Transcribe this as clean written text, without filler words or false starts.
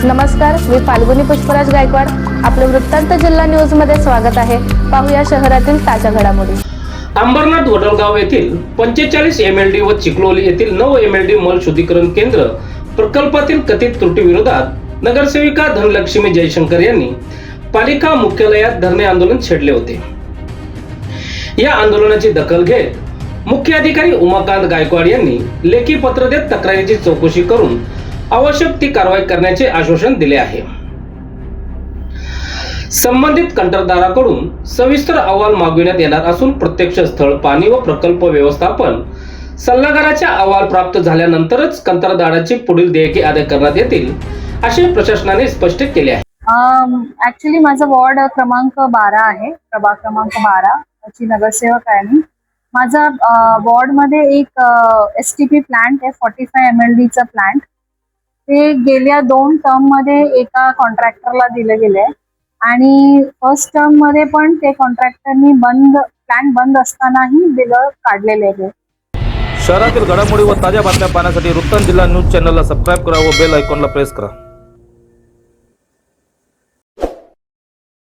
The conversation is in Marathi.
नमस्कार, मी फाल्गुनी पुष्पराज गायकवाड. आपलं वृत्तांत जिल्हा न्यूज मध्ये स्वागत आहे. पाहूया शहरातील ताज्या घडामोडी. अंबरनाथ वडलगाव येथील 45 MLD व चिखलोली येथील 9 MLD मल शुद्धीकरण केंद्र प्रकल्पातील कथित त्रुटी विरोधात नगरसेविका धनलक्ष्मी जयशंकर यांनी पालिका मुख्यालयात धरणे आंदोलन छेडले होते. या आंदोलनाची दखल घेत मुख्य अधिकारी उमाकांत गायकवाड यांनी लेखी पत्र देत तक्रारीची चौकशी करून आवश्यक ती कारवाई करण्याचे आश्वासन दिले आहे. संबंधित कंत्राटदाराकडून सविस्तर अहवाल मागविण्यात येणार असून प्रत्यक्ष स्थळ पाणी व प्रकल्प व्यवस्थापन सल्लागाराचा अहवाल प्राप्त झाल्यानंतरच कंत्राटदाराची पुढील देयके अदा करण्यात येतील असे प्रशासनाने स्पष्ट केले आहे. ऍक्च्युली माझा वॉर्ड क्रमांक 12 आहे, प्रभाग क्रमांक 12 ची नगरसेवक आहे मी. माझा वॉर्ड मध्ये एक STP प्लांट आहे, 45 MLD चा प्लांट. ते गेल्या 2 टर्म मध्ये एका कॉन्ट्रॅक्टरला दिले गेले आणि फर्स्ट टर्म मध्ये पण ते कॉन्ट्रॅक्टरनी प्लांट बंद असतानाही बिलं काढलेले आहे. शहरातील घडामोडी व ताज्या बातम्या पाहण्यासाठी वृत्तांत जिल्हा न्यूज चॅनलला सबस्क्राईब करा व बेल आयकॉनला प्रेस करा.